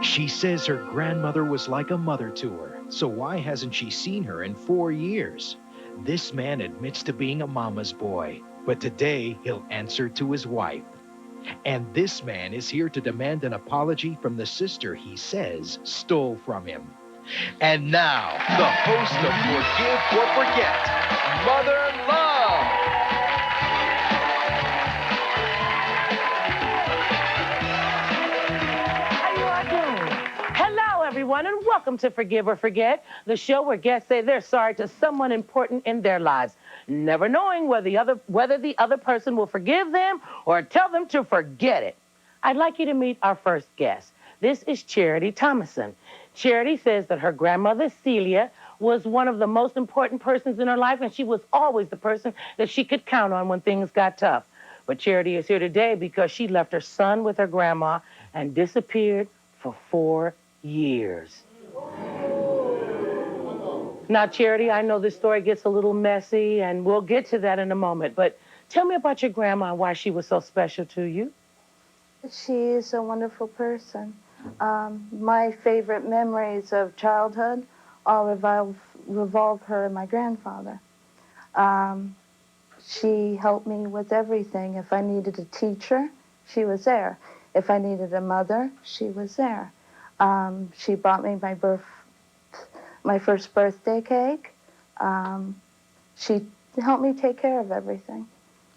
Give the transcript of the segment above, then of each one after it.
She says her grandmother was like a mother to her, so why hasn't she seen her in 4 years? This man admits to being a mama's boy, but today he'll answer to his wife. And this man is here to demand an apology from the sister he says stole from him. And now, the host of Forgive or Forget, Mother Love. How you all doing? Hello, everyone, and welcome to Forgive or Forget, the show where guests say they're sorry to someone important in their lives, never knowing whether the other person will forgive them or tell them to forget it. I'd like you to meet our first guest. This is Charity Thomason. Charity says that her grandmother, Celia, was one of the most important persons in her life, and she was always the person that she could count on when things got tough. But Charity is here today because she left her son with her grandma and disappeared for 4 years. Now, Charity, I know this story gets a little messy, and we'll get to that in a moment, but tell me about your grandma and why she was so special to you. She's a wonderful person. My favorite memories of childhood all revolve her and my grandfather. She helped me with everything. If I needed a teacher, she was there. If I needed a mother, she was there. She bought me my first birthday cake. She helped me take care of everything.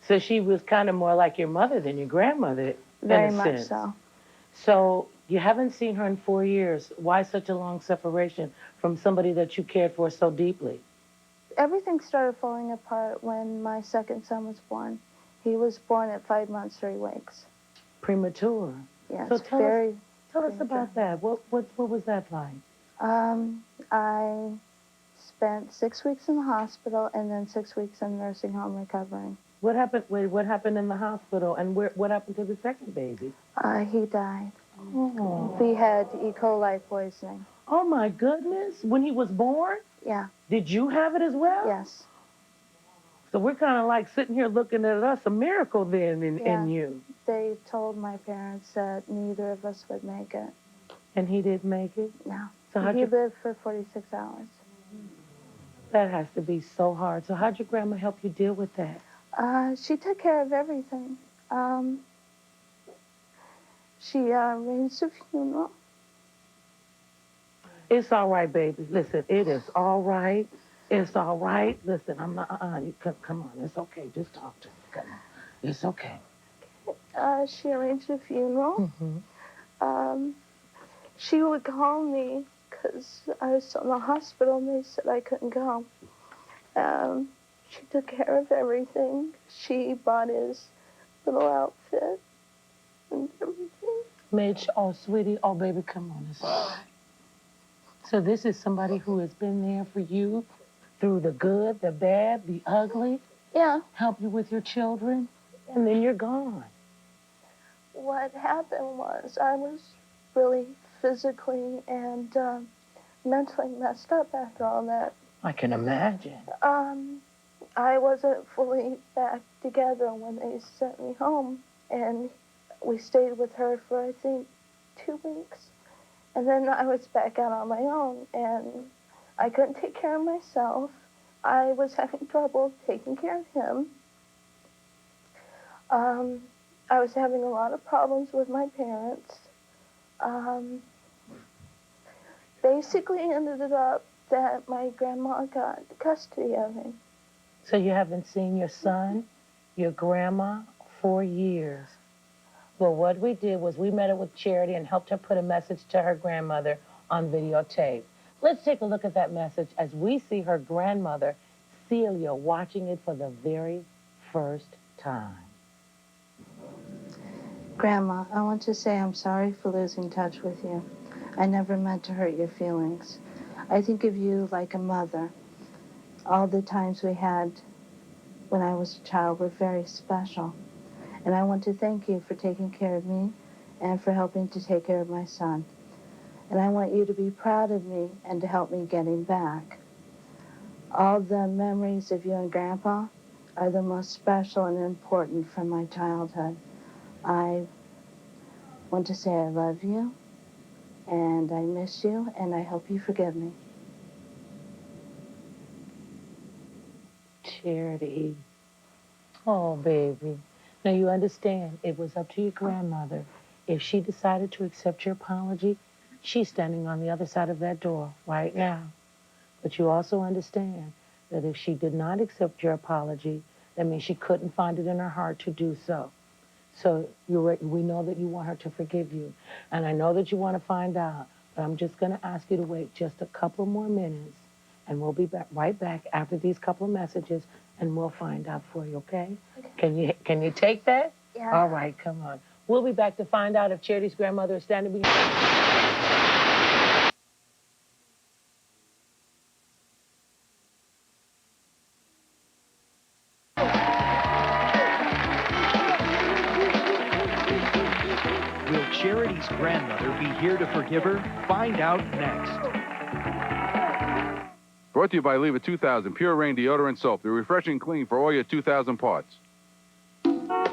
So she was kind of more like your mother than your grandmother, Very in a much sense. so. So you haven't seen her in 4 years. Why such a long separation from somebody that you cared for so deeply? Everything started falling apart when my second son was born. He was born at 5 months, 3 weeks. Premature. Yes, So tell us premature. about that. What was that like? I spent 6 weeks in the hospital and then 6 weeks in a nursing home recovering. What happened? Wait, what happened in the hospital, and what happened to the second baby? He died. Oh. We had E. coli poisoning. Oh my goodness! When he was born? Yeah. Did you have it as well? Yes. So we're kind of like sitting here looking at us, a miracle then in you. They told my parents that neither of us would make it. And he didn't make it? No. So He lived for 46 hours. That has to be so hard. So how'd your grandma help you deal with that? She took care of everything. She arranged a funeral. It's all right, baby. Listen, it is all right. It's all right. Listen, I'm not, you come on. It's okay. Just talk to me. Come on. It's okay. She arranged a funeral. Mm-hmm. She would call me because I was still in the hospital and they said I couldn't go. She took care of everything. She bought his little outfit and everything. Oh, sweetie. Oh, baby, come on. It's all right. So this is somebody who has been there for you through the good, the bad, the ugly. Yeah. Help you with your children, and then you're gone. What happened was I was really physically and mentally messed up after all that. I can imagine. I wasn't fully back together when they sent me home, and we stayed with her for, I think, 2 weeks. And then I was back out on my own, and I couldn't take care of myself. I was having trouble taking care of him. I was having a lot of problems with my parents. Basically ended it up that my grandma got custody of him. So you haven't seen your son, your grandma, 4 years. Well, what we did was we met her with Charity and helped her put a message to her grandmother on videotape. Let's take a look at that message as we see her grandmother, Celia, watching it for the very first time. Grandma, I want to say I'm sorry for losing touch with you. I never meant to hurt your feelings. I think of you like a mother. All the times we had when I was a child were very special. And I want to thank you for taking care of me and for helping to take care of my son. And I want you to be proud of me and to help me get him back. All the memories of you and Grandpa are the most special and important from my childhood. I want to say I love you, And I miss you, and I hope you forgive me. Charity. Oh, baby. Now, you understand, it was up to your grandmother. If she decided to accept your apology, she's standing on the other side of that door right now. But you also understand that if she did not accept your apology, that means she couldn't find it in her heart to do so. So we know that you want her to forgive you. And I know that you want to find out, but I'm just going to ask you to wait just a couple more minutes, and we'll be right back after these couple of messages, and we'll find out for you, okay? Can you take that? Yeah. All right, come on. We'll be back to find out if Charity's grandmother is standing behind. Will Charity's grandmother be here to forgive her? Find out next. Brought to you by Leave-It 2000 Pure Rain Deodorant Soap. The refreshing clean for all your 2000 parts.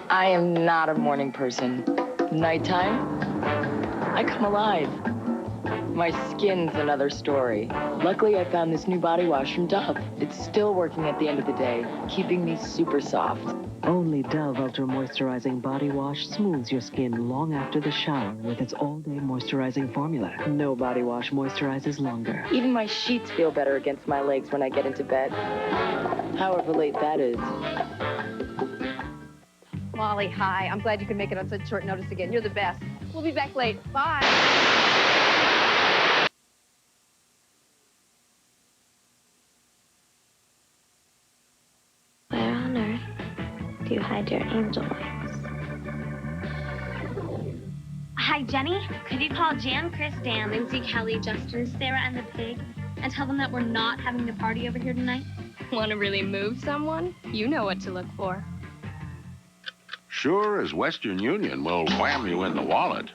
I am not a morning person. Nighttime, I come alive. My skin's another story. Luckily, I found this new body wash from Dove. It's still working at the end of the day, keeping me super soft. Only Dove Ultra Moisturizing Body Wash smooths your skin long after the shower with its all-day moisturizing formula. No body wash moisturizes longer. Even my sheets feel better against my legs when I get into bed. However late that is. Molly, hi. I'm glad you could make it on such short notice again. You're the best. We'll be back late. Bye. Where on earth do you hide your angel wings? Hi, Jenny. Could you call Jan, Chris, Dan, Lindsay, Kelly, Justin, Sarah, and the pig and tell them that we're not having the party over here tonight? Want to really move someone? You know what to look for. Sure as Western Union will wham you in the wallet.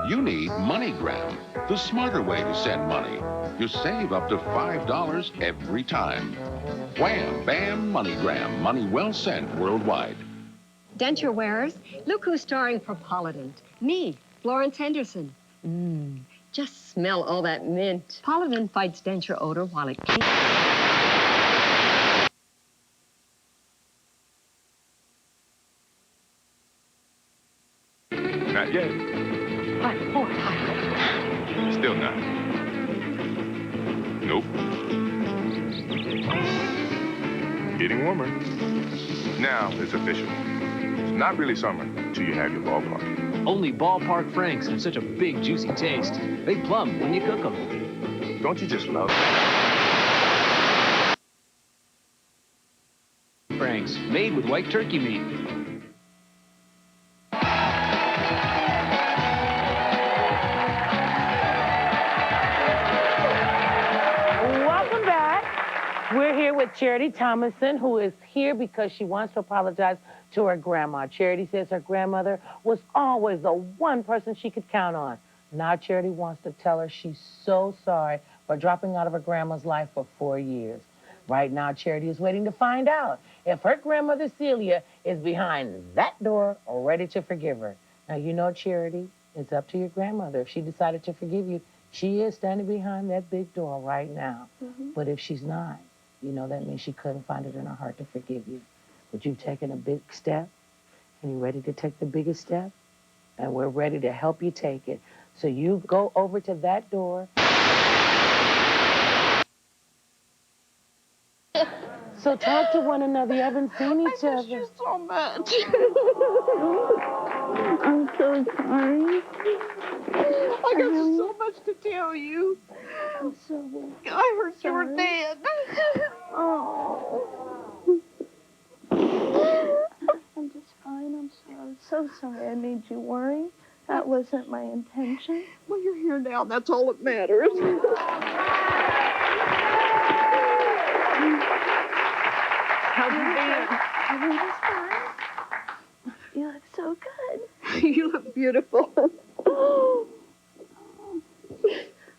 You need MoneyGram, the smarter way to send money. You save up to $5 every time. Wham, bam, MoneyGram. Money well sent worldwide. Denture wearers, look who's starring for Polident. Me, Florence Henderson. Just smell all that mint. Polident fights denture odor while it keeps... Not yet. What? Oh, hi. Still not. Nope. Getting warmer. Now it's official. It's not really summer until you have your ballpark. Only Ballpark Franks have such a big, juicy taste. They plump when you cook them. Don't you just love Franks, made with white turkey meat. Welcome back. We're here with Charity Thomason, who is here because she wants to apologize to her grandma. Charity says her grandmother was always the one person she could count on. Now Charity wants to tell her she's so sorry for dropping out of her grandma's life for 4 years. Right now, Charity is waiting to find out if her grandmother Celia is behind that door or ready to forgive her. Now, you know, Charity, it's up to your grandmother. If she decided to forgive you, she is standing behind that big door right now. But if she's not, you know, that means she couldn't find it in her heart to forgive you. But you've taken a big step, and you're ready to take the biggest step, and we're ready to help you take it. So you go over to that door. So talk to one another. You haven't seen each other. I miss you so much. I'm so sorry. I got so much to tell you. I'm so I heard you were sorry. dead. Oh. I'm just fine. I'm so sorry I made you worry. That wasn't my intention. Well, you're here now. That's all that matters. How'd you been? Everything's fine. You look so good. You look beautiful.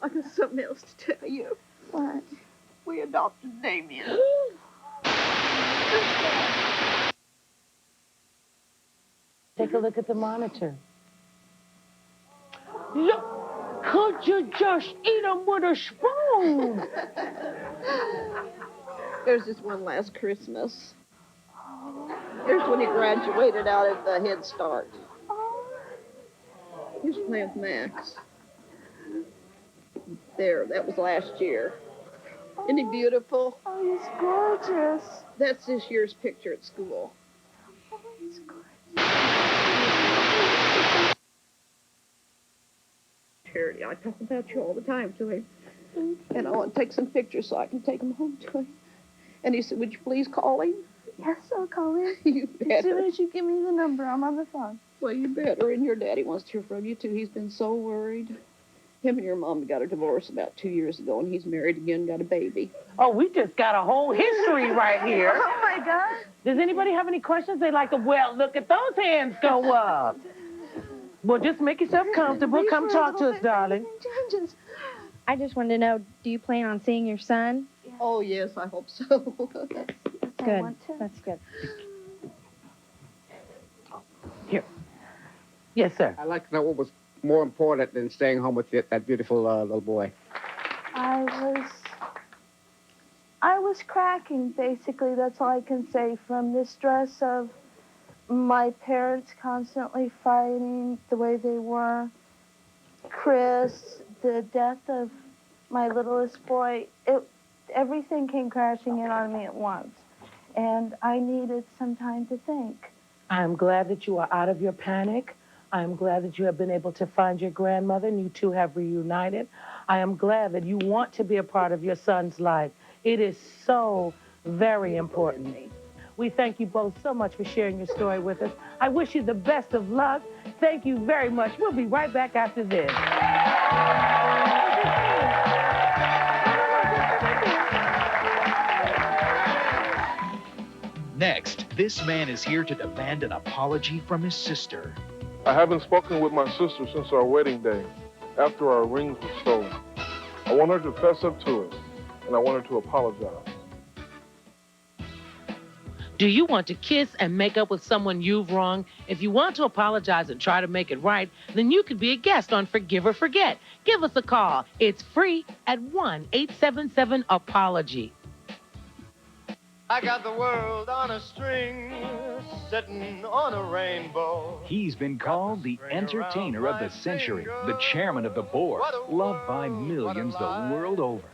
I got something else to tell you. What? We adopted Damien. Take a look at the monitor. Look. Could you just eat them with a spoon? There's this one last Christmas. Here's when he graduated out of the Head Start. He was playing with Max. There, that was last year. Isn't he beautiful? Oh, he's gorgeous. That's this year's picture at school. Oh, he's gorgeous. Charity, I talk about you all the time to him. And I want to take some pictures so I can take them home to him. And he said, would you please call him? Yes, I'll call him. You better. As soon as you give me the number, I'm on the phone. Well, you better. And your daddy wants to hear from you, too. He's been so worried. Him and your mom got a divorce about 2 years ago, and he's married again, got a baby. Oh, we just got a whole history right here. Oh, my God. Does anybody have any questions they'd like to, well, look at those hands go up. Well, just make yourself comfortable. Come talk to us, darling. I just wanted to know, do you plan on seeing your son? Oh, yes, I hope so. Good. That's good. Here. Yes, sir. I'd like to know what was more important than staying home with that beautiful little boy. I was cracking, basically. That's all I can say. From the stress of my parents constantly fighting the way they were, Chris, the death of my littlest boy, everything came crashing in on me at once. And I needed some time to think. I'm glad that you are out of your panic. I am glad that you have been able to find your grandmother and you two have reunited. I am glad that you want to be a part of your son's life. It is so very important. We thank you both so much for sharing your story with us. I wish you the best of luck. Thank you very much. We'll be right back after this. Next, this man is here to demand an apology from his sister. I haven't spoken with my sister since our wedding day, after our rings were stolen. I want her to fess up to it, and I want her to apologize. Do you want to kiss and make up with someone you've wronged? If you want to apologize and try to make it right, then you could be a guest on Forgive or Forget. Give us a call. It's free at 1-877-APOLOGY. I got the world on a string, sitting on a rainbow. He's been called the entertainer of the century, the chairman of the board, loved by millions the world over.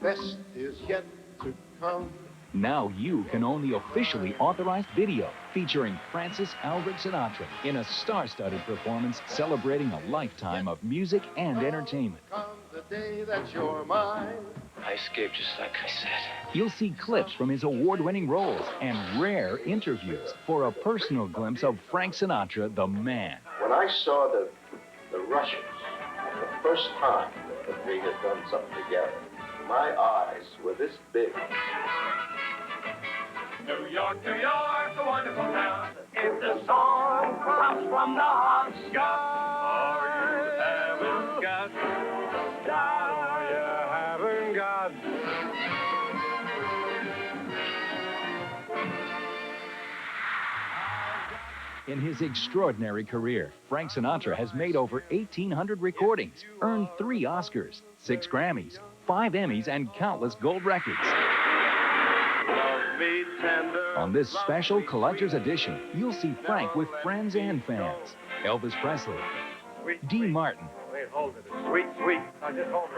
Best is yet to come. Now you can own the officially authorized video featuring Francis Albert Sinatra in a star-studded performance celebrating a lifetime of music and entertainment. Comes the day that you're mine. I escaped just like I said. You'll see clips from his award-winning roles and rare interviews for a personal glimpse of Frank Sinatra, the man. When I saw the Russians the first time that we had done something together, my eyes were this big. New York, New York, a wonderful town. If the song comes from the hot sky, you haven't got, you haven't got. In his extraordinary career, Frank Sinatra has made over 1,800 recordings, earned 3 Oscars, 6 Grammys, 5 Emmys, and countless gold records. On this special collector's edition, you'll see Frank with friends and fans. Elvis Presley, Dean Martin, Wait, hold it. Sweet, sweet. Now just hold it.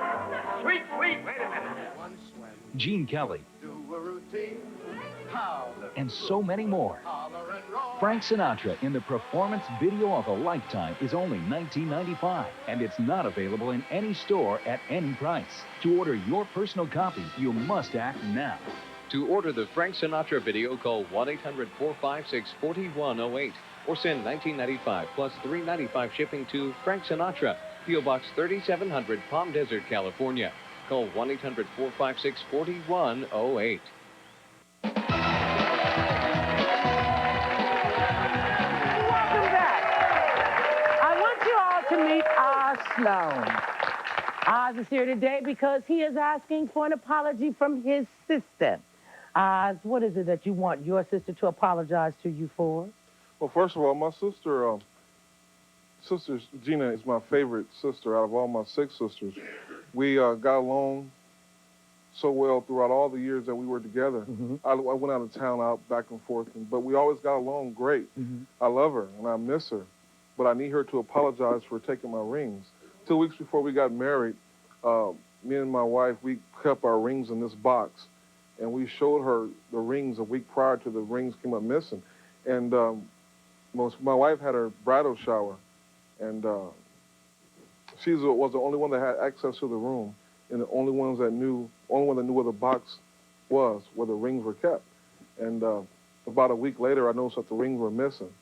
Sweet, sweet. Wait a minute. Gene Kelly, Do a routine. and so many more. Frank Sinatra in the performance video of a lifetime is only $19.95, and it's not available in any store at any price. To order your personal copy, you must act now. To order the Frank Sinatra video, call 1-800-456-4108 or send $19.95 plus $3.95 shipping to Frank Sinatra, P.O. Box 3700, Palm Desert, California. Call 1-800-456-4108. Welcome back. I want you all to meet Oz Sloan. Oz is here today because he is asking for an apology from his sister. Oz, what is it that you want your sister to apologize to you for? Well, first of all, my sister Sister Gina is my favorite sister out of all my 6 sisters. We got along so well throughout all the years that we were together. I went out of town, out back and forth, but we always got along great. I love her and I miss her, but I need her to apologize for taking my rings. 2 weeks before we got married, me and my wife, we kept our rings in this box, and we showed her the rings a week prior to the rings came up missing. And my wife had her bridal shower, and she was the only one that had access to the room, and the only one that knew where the box was, where the rings were kept. And about a week later, I noticed that the rings were missing.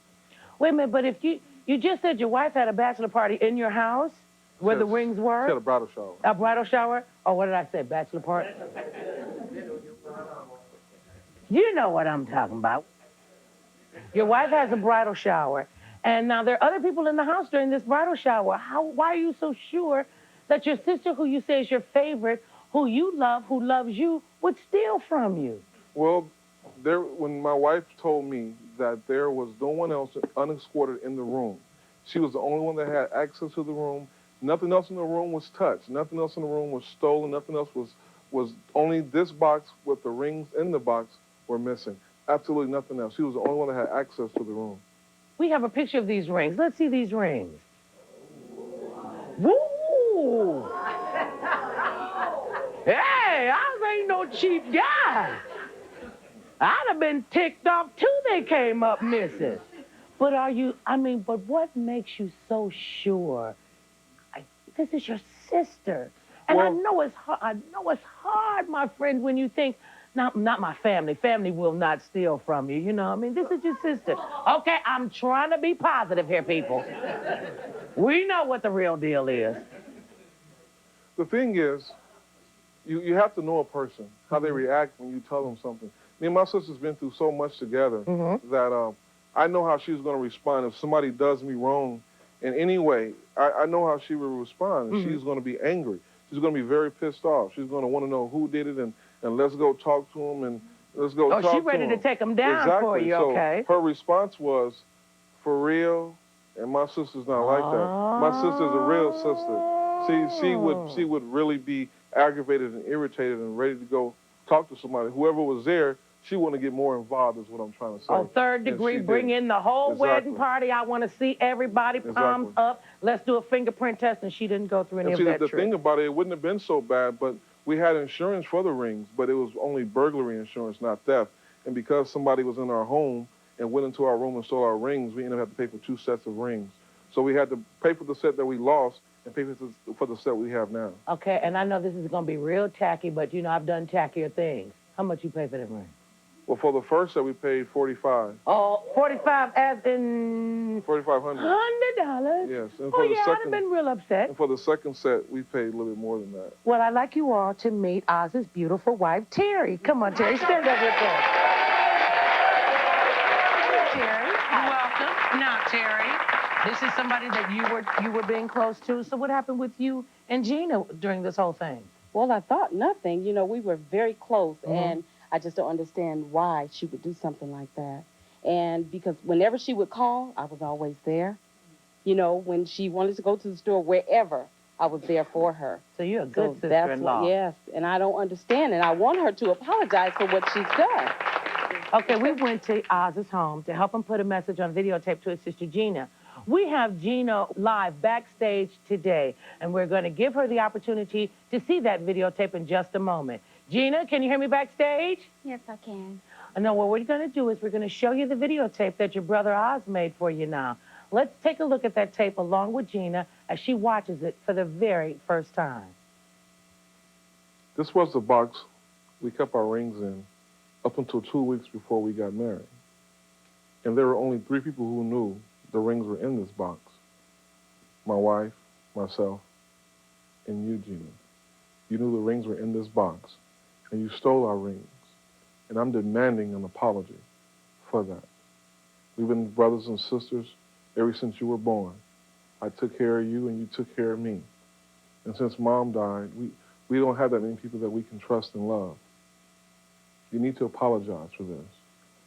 Wait a minute, but if you just said your wife had a bachelor party in your house where the rings were? She had a bridal shower. A bridal shower? Or what did I say, bachelor party? You know what I'm talking about. Your wife has a bridal shower, and now there are other people in the house during this bridal shower. Why are you so sure that your sister, who you say is your favorite, who you love, who loves you, would steal from you? Well, when my wife told me that there was no one else unescorted in the room, she was the only one that had access to the room. Nothing else in the room was touched. Nothing else in the room was stolen. Nothing else was only this box with the rings in the box were missing. Absolutely nothing else. She was the only one that had access to the room. We have a picture of these rings. Let's see these rings. Woo! Hey, I ain't no cheap guy. I'd have been ticked off too they came up missing. But but what makes you so sure? This is your sister. And I know it's hard, my friend, when you think, not my family. Family will not steal from you, you know. I mean, this is your sister. Okay, I'm trying to be positive here, people. We know what the real deal is. The thing is, you have to know a person, how they react when you tell them something. Me and my sister's been through so much together that I know how she's going to respond. If somebody does me wrong in any way, I know how she will respond. And she's going to be angry. She's going to be very pissed off. She's going to want to know who did it, and let's go talk to him, and let's go talk to him. Oh, she's ready to take him down for you, okay. So her response was, for real, and my sister's not like that. My sister's a real sister. She would really be aggravated and irritated and ready to go talk to somebody. Whoever was there, she wanted to get more involved is what I'm trying to say. Oh, third degree, bring in the whole wedding party. I want to see everybody, palms up. Let's do a fingerprint test, and she didn't go through any of that the thing about it wouldn't have been so bad, but we had insurance for the rings, but it was only burglary insurance, not theft. And because somebody was in our home and went into our room and stole our rings, we ended up having to pay for 2 sets of rings. So we had to pay for the set that we lost and pay for the set we have now. Okay, and I know this is going to be real tacky, but, you know, I've done tackier things. How much you pay for the ring? Well, for the first set, we paid $45. Oh, $45 as in... $4,500. $100? Yes. And Oh, yeah, I'd have been real upset. And for the second set, we paid a little bit more than that. Well, I'd like you all to meet Oz's beautiful wife, Terry. Come on, Terry, stand up with us. Terry, welcome. Now, Terry, this is somebody that you were being close to. So what happened with you and Gina during this whole thing? Well, I thought nothing. You know, we were very close, and I just don't understand why she would do something like that. And because whenever she would call, I was always there. You know, when she wanted to go to the store, wherever, I was there for her. So you're a good sister-in-law. Yes, and I don't understand, and I want her to apologize for what she's done. Okay, we went to Oz's home to help him put a message on videotape to his sister Gina. We have Gina live backstage today, and we're going to give her the opportunity to see that videotape in just a moment. Gina, can you hear me backstage? Yes, I can. No, what we're going to do is we're going to show you the videotape that your brother Oz made for you now. Let's take a look at that tape along with Gina as she watches it for the very first time. This was the box we kept our rings in up until 2 weeks before we got married. And there were only 3 people who knew the rings were in this box. My wife, myself, and you, Gina. You knew the rings were in this box, and you stole our rings. And I'm demanding an apology for that. We've been brothers and sisters ever since you were born. I took care of you, and you took care of me. And since Mom died, we don't have that many people that we can trust and love. You need to apologize for this.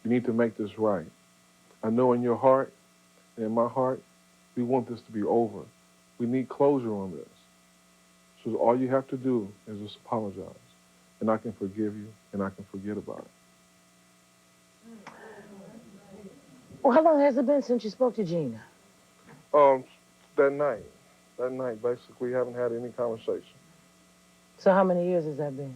You need to make this right. I know in your heart and in my heart, We want this to be over. We need closure on this. So all you have to do is just apologize. And I can forgive you, and I can forget about it. Well, how long has it been since you spoke to Gina? That night, basically, we haven't had any conversation. So how many years has that been?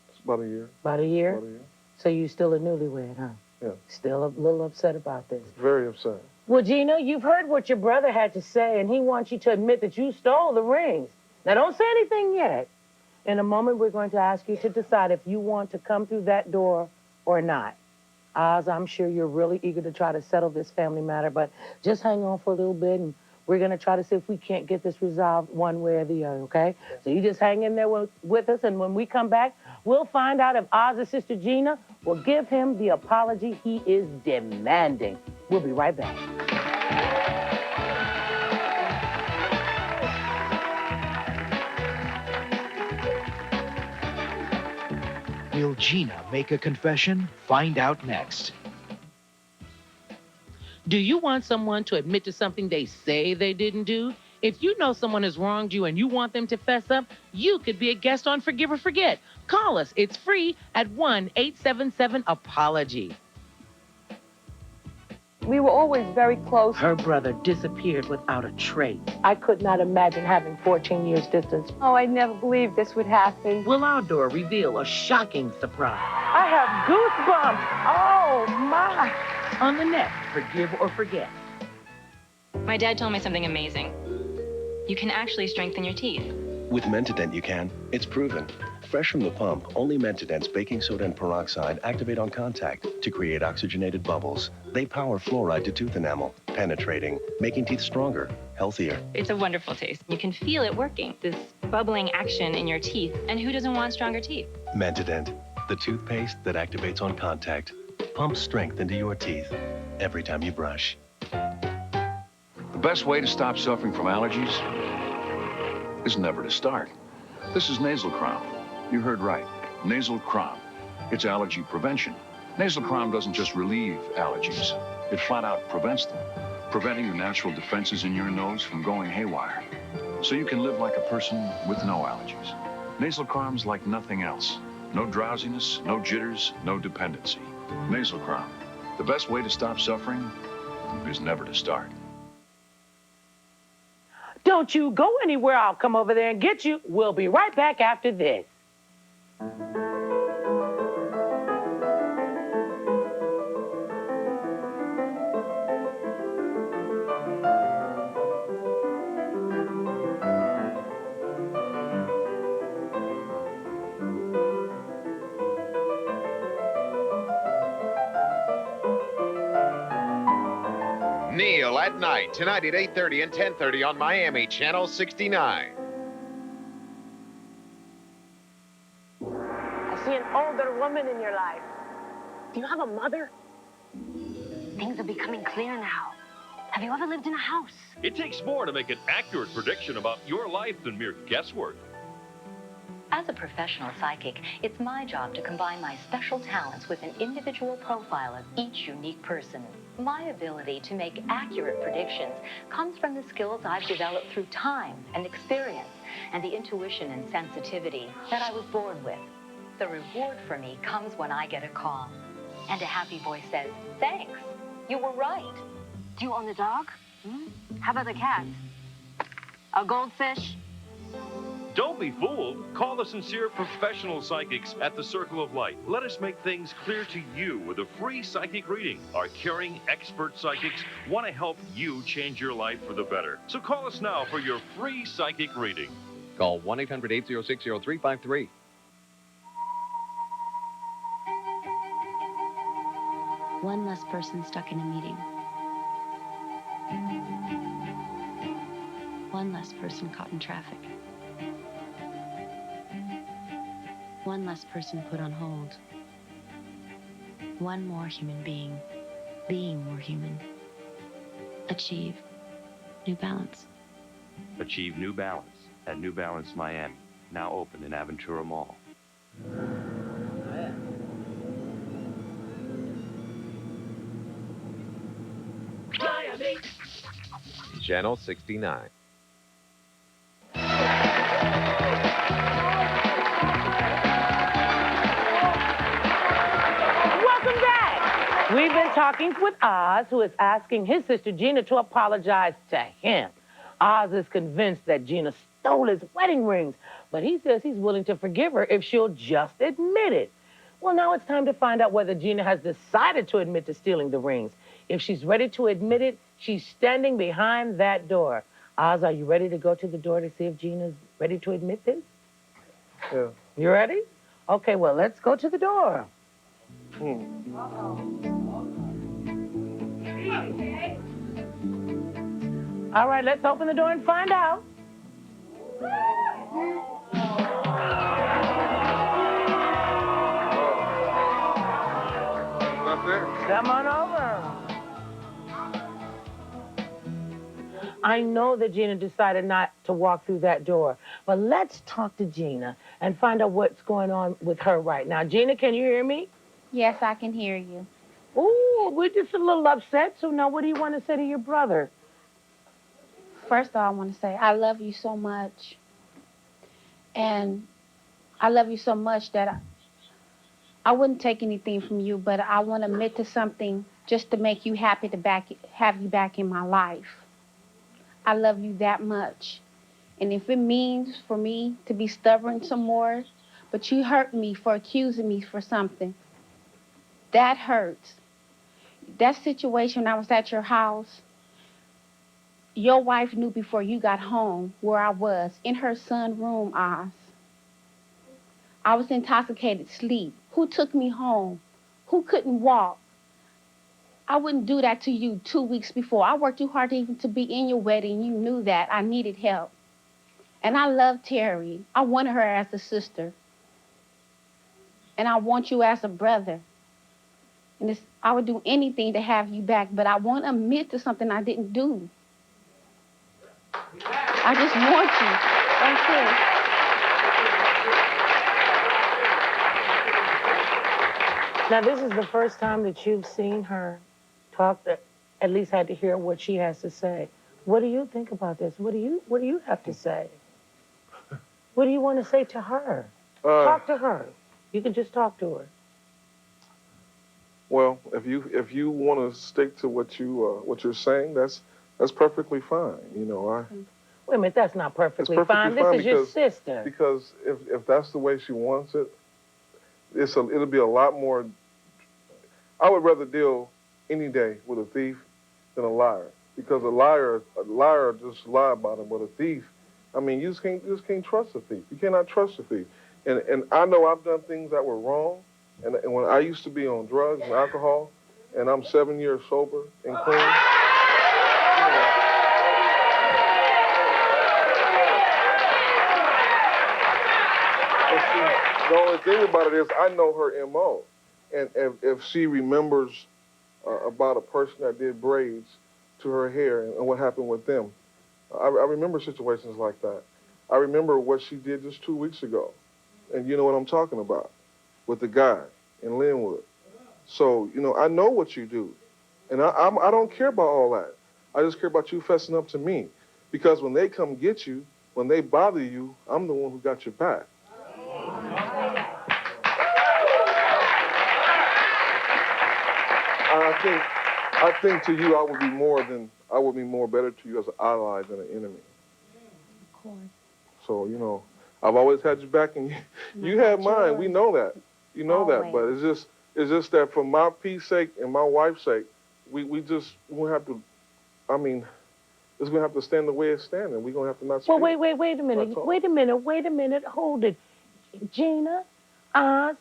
It's about a year. About a year? About a year. So you still a newlywed, huh? Yeah. Still a little upset about this? Very upset. Well, Gina, you've heard what your brother had to say, and he wants you to admit that you stole the rings. Now, don't say anything yet. In a moment, we're going to ask you to decide if you want to come through that door or not. Oz, I'm sure you're really eager to try to settle this family matter, but just hang on for a little bit, and we're going to try to see if we can't get this resolved one way or the other, okay? So you just hang in there with us, and when we come back, we'll find out if Oz's sister Gina will give him the apology he is demanding. We'll be right back. Will Gina make a confession? Find out next. Do you want someone to admit to something they say they didn't do? If you know someone has wronged you and you want them to fess up, you could be a guest on Forgive or Forget. Call us. It's free at 1-877-APOLOGY. We were always very close. Her brother disappeared without a trace. I could not imagine having 14 years distance. Oh, I never believed this would happen. Will our door reveal a shocking surprise? I have goosebumps. Oh, my. On the next Forgive or Forget. My dad told me something amazing. You can actually strengthen your teeth. With Mentadent you can. It's proven. Fresh from the pump, only Mentadent's baking soda and peroxide activate on contact to create oxygenated bubbles. They power fluoride to tooth enamel, penetrating, making teeth stronger, healthier. It's a wonderful taste. You can feel it working, this bubbling action in your teeth. And who doesn't want stronger teeth? Mentadent, the toothpaste that activates on contact. Pumps strength into your teeth every time you brush. The best way to stop suffering from allergies is never to start. This is Nasal Crown. You heard right. Nasal Crown. It's allergy prevention. Nasal Crown doesn't just relieve allergies. It flat out prevents them, preventing the natural defenses in your nose from going haywire. So you can live like a person with no allergies. Nasal Crown's like nothing else. No drowsiness, no jitters, no dependency. Nasal Crown. The best way to stop suffering is never to start. Don't you go anywhere. I'll come over there and get you. We'll be right back after this. Neil at Night, tonight at 8:30 and 10:30 on Miami Channel 69. I see an older woman in your life. Do you have a mother? Things are becoming clear now. Have you ever lived in a house? It takes more to make an accurate prediction about your life than mere guesswork. As a professional psychic, it's my job to combine my special talents with an individual profile of each unique person. My ability to make accurate predictions comes from the skills I've developed through time and experience and the intuition and sensitivity that I was born with. The reward for me comes when I get a call and a happy voice says, "Thanks, you were right." Do you own a dog? How about a cat? A goldfish? Don't be fooled. Call the sincere professional psychics at the Circle of Light. Let us make things clear to you with a free psychic reading. Our caring expert psychics want to help you change your life for the better. So call us now for your free psychic reading. Call 1-800-806-0353. One less person stuck in a meeting. One less person caught in traffic. One less person put on hold. One more human being more human. Achieve New Balance. Achieve New Balance at New Balance Miami, now open in Aventura Mall. Miami, Channel 69. Welcome back. We've been talking with Oz, who is asking his sister Gina to apologize to him. Oz is convinced that Gina stole his wedding rings, but he says he's willing to forgive her if she'll just admit it. Well, now it's time to find out whether Gina has decided to admit to stealing the rings. If she's ready to admit it, she's standing behind that door. Oz, are you ready to go to the door to see if Gina's ready to admit this? Yeah. You ready? Okay, well, let's go to the door. All right, let's open the door and find out. Not there. Come on over. I know that Gina decided not to walk through that door, but let's talk to Gina and find out what's going on with her right now. Gina, can you hear me? Yes, I can hear you. Ooh, we're just a little upset, so now what do you want to say to your brother? First of all, I want to say I love you so much. And I love you so much that I wouldn't take anything from you, but I want to admit to something just to make you happy to have you back in my life. I love you that much. And if it means for me to be stubborn some more, but you hurt me for accusing me for something, that hurts. That situation, I was at your house. Your wife knew before you got home where I was, in her son's room, Oz. I was intoxicated, sleep. Who took me home? Who couldn't walk? I wouldn't do that to you 2 weeks before. I worked too hard even to be in your wedding. You knew that. I needed help. And I love Terry. I wanted her as a sister. And I want you as a brother. And I would do anything to have you back, but I want to admit to something I didn't do. I just want you. That's it. Now, this is the first time that you've seen her talk, at least had to hear what she has to say. What do you think about this? What do you have to say? What do you want to say to her? Talk to her. You can just talk to her. Well, if you want to stick to what you're saying, that's perfectly fine. You know, Wait a minute, that's not perfectly it's fine. perfectly This is your sister. Because if that's the way she wants it, it'll be a lot more. I would rather deal any day with a thief than a liar, because a liar just lie about him, but a thief, I mean, you just can't trust a thief. You cannot trust a thief. And I know I've done things that were wrong, and when I used to be on drugs and alcohol, and I'm 7 years sober and clean. The only thing about it is I know her MO. And if she remembers about a person that did braids to her hair and what happened with them, I remember situations like that. I remember what she did just 2 weeks ago. And you know what I'm talking about, with the guy in Linwood. So, you know, I know what you do. And I don't care about all that. I just care about you fessing up to me. Because when they come get you, when they bother you, I'm the one who got your back. I think to you, I would be more better to you as an ally than an enemy. Of course. So, you know, I've always had your back, and you have mine. We know that. You know that. But it's just that for my peace sake and my wife's sake, we have to, I mean, it's going to have to stand the way it's standing. We're going to have to not speak. Well, wait a minute. Hold it. Gina, Oz,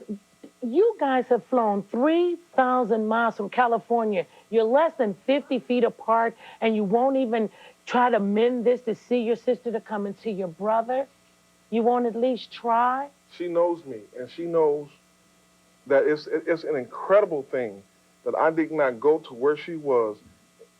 you guys have flown 3,000 miles from California. You're less than 50 feet apart, and you won't even try to mend this to see your sister, to come and see your brother? You won't at least try? She knows me, and she knows that it's an incredible thing that I did not go to where she was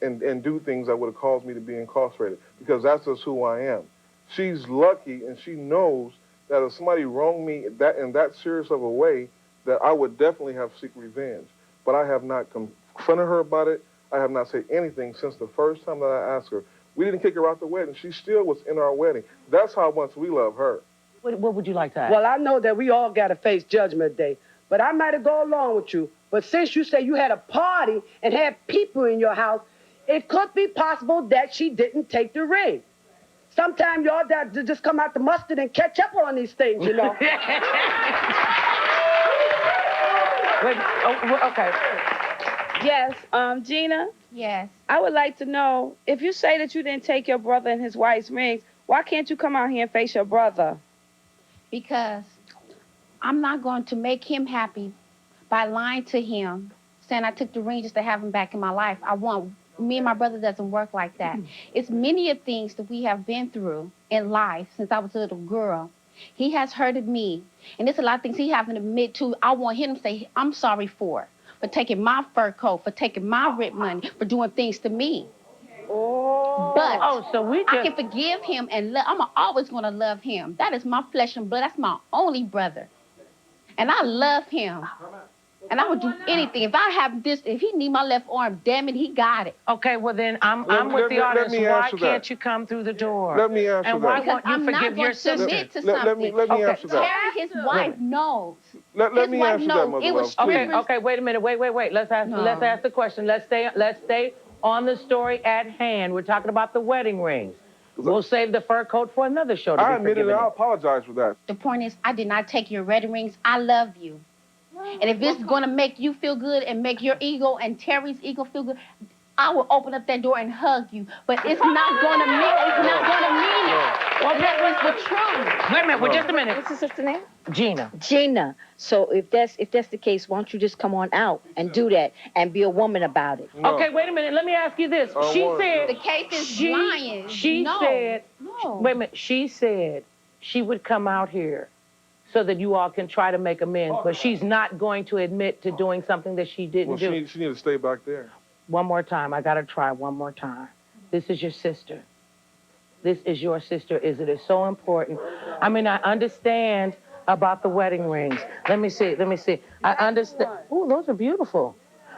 and do things that would have caused me to be incarcerated, because that's just who I am. She's lucky, and she knows that if somebody wronged me in that serious of a way, that I would definitely have seek revenge. But I have not confronted her about it. I have not said anything since the first time that I asked her, We didn't kick her out the wedding. She still was in our wedding. That's how much we love her. What would you like to ask? Well, I know that we all got to face Judgment Day, but I might have gone along with you. But since you say you had a party and had people in your house, it could be possible that she didn't take the ring. Sometimes y'all got to just come out the mustard and catch up on these things, you know. Wait, okay. Yes, Gina? Yes. I would like to know, if you say that you didn't take your brother and his wife's rings, why can't you come out here and face your brother? Because I'm not going to make him happy by lying to him, saying I took the ring just to have him back in my life. Me and my brother doesn't work like that. It's many of things that we have been through in life since I was a little girl. He has hurted me, and there's a lot of things he haven't admit to. I want him to say, I'm sorry for taking my fur coat, for taking my rent money, for doing things to me. But so I can forgive him, and I'm always going to love him. That is my flesh and blood. That's my only brother. And I love him. And I would do anything. If I have this, if he need my left arm, damn it, he got it. Okay, well then I'm with the audience. Why can't you come through the door? Let me answer and that. why won't you forgive your sister? Let me answer that. Terry, his wife knows. Let me answer that, Mother Love. Okay, wait a minute. Wait. Let's ask the question. Let's stay on the story at hand. We're talking about the wedding rings. We'll save the fur coat for another show. I admit it. I apologize for that. The point is, I did not take your wedding rings. I love you. And if it's going to make you feel good and make your ego and Terry's ego feel good, I will open up that door and hug you. But it's not going to mean it. Well, that was the truth. Wait a minute. Well, just a minute. What's your sister's name? Gina. Gina. So if that's the case, why don't you just come on out and do that and be a woman about it? No. Okay, wait a minute. Let me ask you this. She said the case is lying. She said. Wait a minute. She said she would come out here so that you all can try to make amends, but she's not going to admit to doing something that she didn't do. She needs to stay back there. One more time. I got to try one more time. This is your sister. This is your sister. It is so important. I mean, I understand about the wedding rings. Let me see. I understand. Oh, those are beautiful.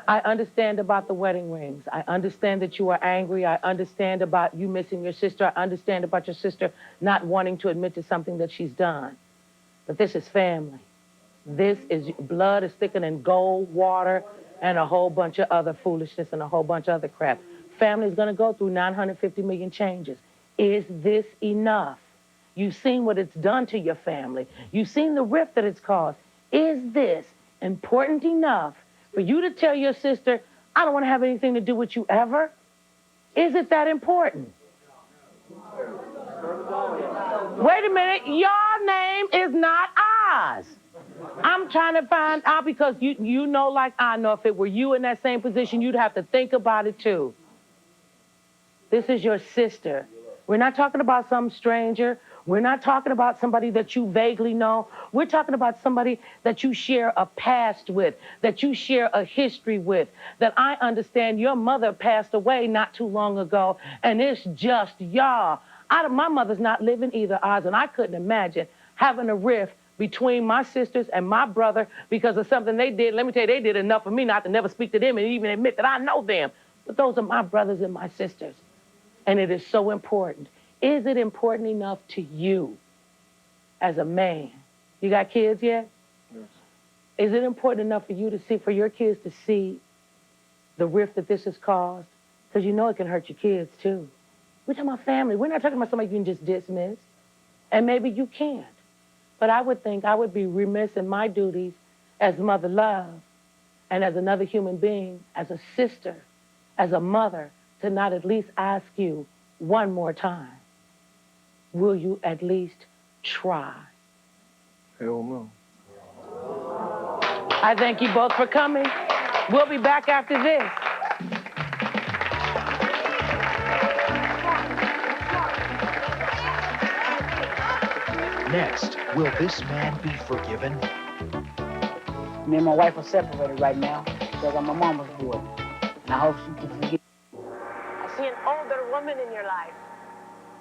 I understand about the wedding rings. I understand that you are angry. I understand about you missing your sister. I understand about your sister not wanting to admit to something that she's done. But this is family. This is blood is thicker than gold, water, and a whole bunch of other foolishness and a whole bunch of other crap. Family's going to go through 950 million changes. Is this enough? You've seen what it's done to your family. You've seen the rift that it's caused. Is this important enough for you to tell your sister, I don't want to have anything to do with you ever? Is it that important? Wait a minute, your name is not Oz. I'm trying to find out because you know like I know if it were you in that same position, you'd have to think about it too. This is your sister. We're not talking about some stranger. We're not talking about somebody that you vaguely know. We're talking about somebody that you share a past with, that you share a history with, that I understand your mother passed away not too long ago, and it's just y'all. My mother's not living either, Oz, and I couldn't imagine having a rift between my sisters and my brother because of something they did. Let me tell you, they did enough for me not to never speak to them and even admit that I know them. But those are my brothers and my sisters, and it is so important. Is it important enough to you as a man? You got kids yet? Yes. Is it important enough for you to see, for your kids to see the rift that this has caused? Because you know it can hurt your kids too. We're talking about family. We're not talking about somebody you can just dismiss. And maybe you can't. But I would think I would be remiss in my duties as mother love and as another human being, as a sister, as a mother, to not at least ask you one more time, will you at least try? Hell no. I thank you both for coming. We'll be back after this. Next, will this man be forgiven? Me and my wife are separated right now because I'm my mama's boy. And I hope she can forgive. I see an older woman in your life.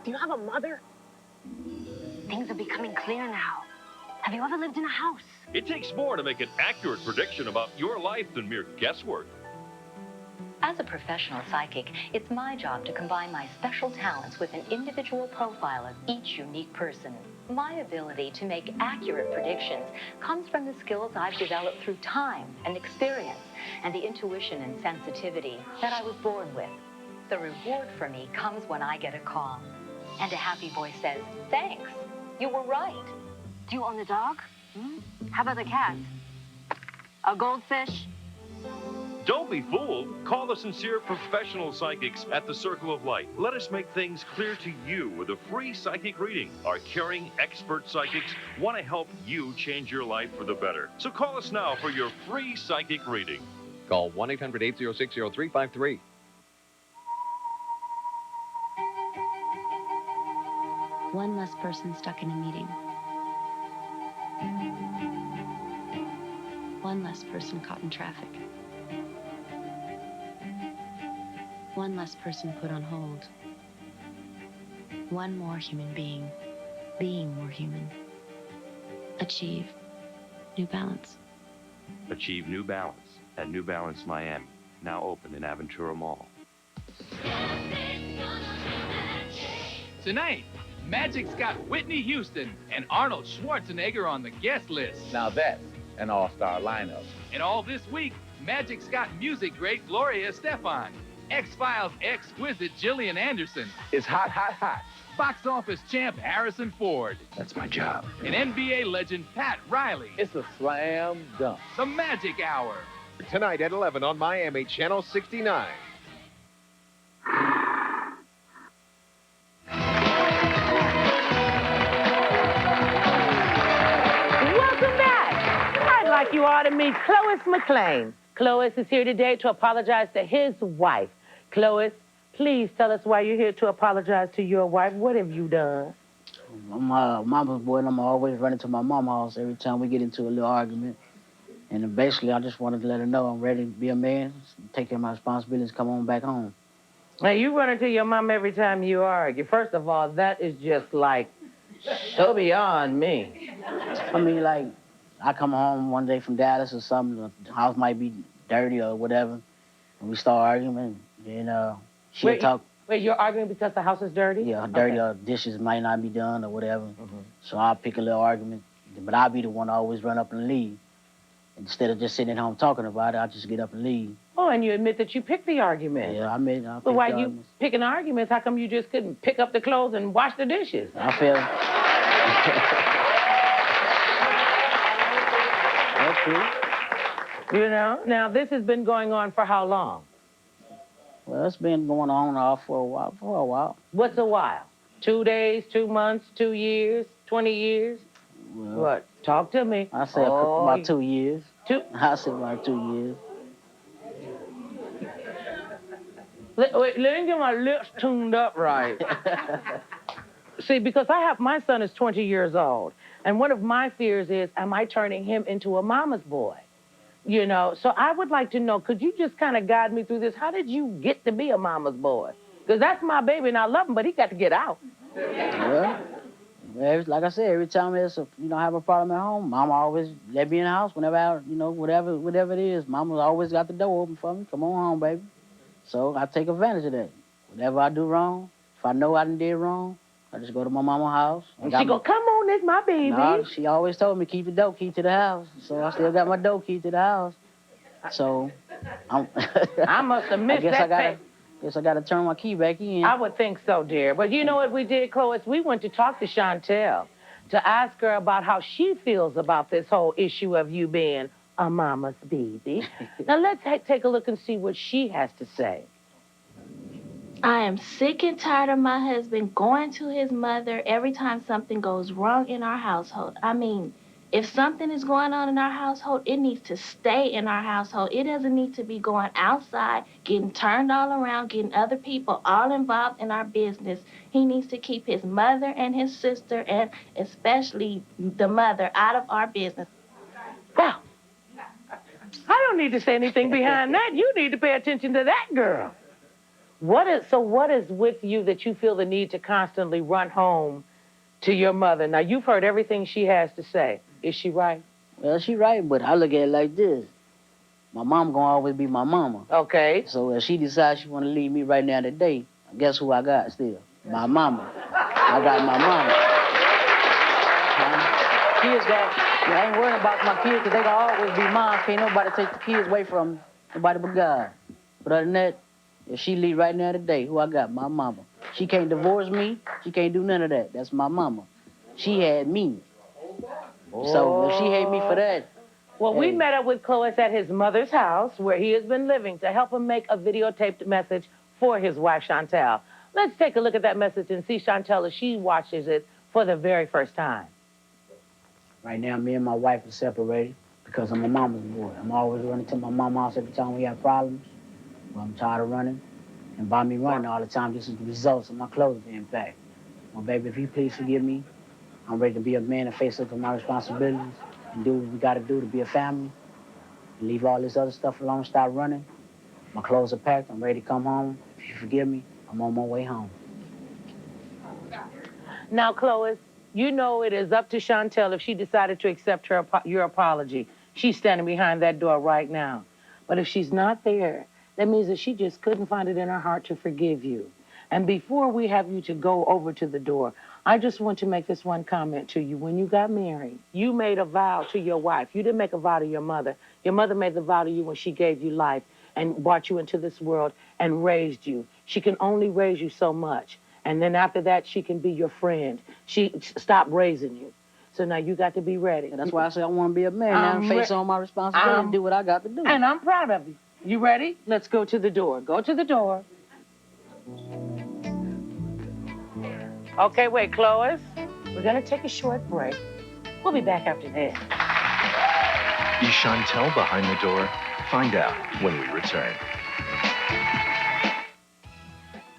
Do you have a mother? Things are becoming clear now. Have you ever lived in a house? It takes more to make an accurate prediction about your life than mere guesswork. I As a professional psychic, it's my job to combine my special talents with an individual profile of each unique person. My ability to make accurate predictions comes from the skills I've developed through time and experience, and the intuition and sensitivity that I was born with. The reward for me comes when I get a call, and a happy voice says, "Thanks, you were right." Do you own a dog? How about a cat? A goldfish? Don't be fooled. Call the sincere professional psychics at the Circle of Light. Let us make things clear to you with a free psychic reading. Our caring expert psychics want to help you change your life for the better. So call us now for your free psychic reading. Call 1-800-806-0353. One less person stuck in a meeting. One less person caught in traffic. One less person put on hold. One more human being more human. Achieve New Balance. Achieve New Balance at New Balance Miami, now open in Aventura Mall. Tonight, Magic's got Whitney Houston and Arnold Schwarzenegger on the guest list. Now that's an all-star lineup. And all this week, Magic's got music great Gloria Estefan, X-Files exquisite Gillian Anderson. It's hot, hot, hot. Box office champ Harrison Ford. That's my job. And NBA legend Pat Riley. It's a slam dunk. The Magic Hour. Tonight at 11 on Miami Channel 69. Welcome back. I'd like you all to meet Clois McClain. Clois is here today to apologize to his wife. Clois, please tell us why you're here to apologize to your wife. What have you done? I'm a mama's boy, and I'm always running to my mama's house every time we get into a little argument. And then basically, I just wanted to let her know I'm ready to be a man, take care of my responsibilities, come on back home. Now, you run into your mom every time you argue. First of all, that is just like so beyond me. I mean, like, I come home one day from Dallas or something, the house might be dirty or whatever, and we start arguing, and then she'll talk. Wait, you're arguing because the house is dirty? Yeah, dirty or dishes might not be done or whatever. So I'll pick a little argument, but I'll be the one to always run up and leave. Instead of just sitting at home talking about it, I'll just get up and leave. Oh, and you admit that you picked the argument. Yeah, I admit. But why you picking arguments? How come you just couldn't pick up the clothes and wash the dishes? I feel. That's true. You know, now this has been going on for how long? Well, it's been going on and off for a while. What's a while? 2 days, 2 months, 2 years, 20 years? Well, what? Talk to me. I say about 2 years. I say about 2 years. Let me get my lips tuned up right. See, because my son is 20 years old, and one of my fears is, am I turning him into a mama's boy? You know, so I would like to know, could you just kind of guide me through this? How did you get to be a mama's boy? Because that's my baby, and I love him, but he got to get out. Well, like I said, every time I have a problem at home, Mama always let me in the house whenever whatever it is. Mama's always got the door open for me. Come on home, baby. So I take advantage of that. Whatever I do wrong, if I know I did wrong, I just go to my mama's house. And she go, come on, this my baby. No, she always told me, keep the door key to the house. So I still got my door key to the house. So I must have missed I guess I got to turn my key back in. I would think so, dear. But you know what we did, Clois? We went to talk to Chantel to ask her about how she feels about this whole issue of you being a mama's baby. Now, let's take a look and see what she has to say. I am sick and tired of my husband going to his mother every time something goes wrong in our household. I mean, if something is going on in our household, it needs to stay in our household. It doesn't need to be going outside, getting turned all around, getting other people all involved in our business. He needs to keep his mother and his sister, and especially the mother, out of our business. Well, I don't need to say anything behind that. You need to pay attention to that girl. What is with you that you feel the need to constantly run home to your mother? Now, you've heard everything she has to say. Is she right? Well, she right, but I look at it like this. my mom gonna always be my mama. Okay. So if she decides she wanna leave me right now today, guess who I got still? My mama. I got my mama. Kids I ain't worrying about my kids because they gonna always be mine. Can't nobody take the kids away from me. Nobody but God. But other than that, if she leave right now today, who I got? My mama. She can't divorce me. She can't do none of that. That's my mama. She had me. So if she hate me for that. Well, we met up with Clovis at his mother's house where he has been living to help him make a videotaped message for his wife, Chantel. Let's take a look at that message and see Chantel as she watches it for the very first time. Right now, me and my wife are separated because I'm a mama's boy. I'm always running to my mama's house every time we have problems. Well, I'm tired of running. And by me running all the time, this is the results of my clothes being packed. Well, baby, if you please forgive me, I'm ready to be a man and face up to my responsibilities and do what we got to do to be a family. And leave all this other stuff alone, stop running. My clothes are packed. I'm ready to come home. If you forgive me, I'm on my way home. Now, Clovis, you know it is up to Chantel if she decided to accept your apology. She's standing behind that door right now. But if she's not there, that means that she just couldn't find it in her heart to forgive you. And before we have you to go over to the door, I just want to make this one comment to you. When you got married, you made a vow to your wife. You didn't make a vow to your mother. Your mother made the vow to you when she gave you life and brought you into this world and raised you. She can only raise you so much. And then after that, she can be your friend. She stopped raising you. So now you got to be ready. And that's why I say I want to be a man now and face on my responsibility and do what I got to do. And I'm proud of you. You ready? Let's go to the door. Go to the door. Okay, wait, Clovis. We're going to take a short break. We'll be back after this. Is Chantel behind the door? Find out when we return.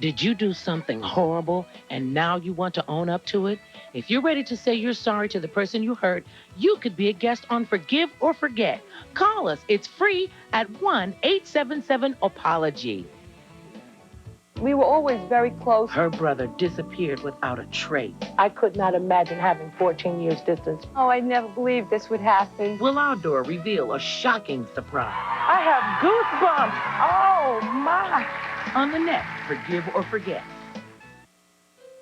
Did you do something horrible and now you want to own up to it? If you're ready to say you're sorry to the person you hurt, you could be a guest on Forgive or Forget. Call us. It's free at 1-877-APOLOGY. We were always very close. Her brother disappeared without a trace. I could not imagine having 14 years distance. Oh, I never believed this would happen. Will our door reveal a shocking surprise? I have goosebumps. Oh, my. On the next Forgive or Forget.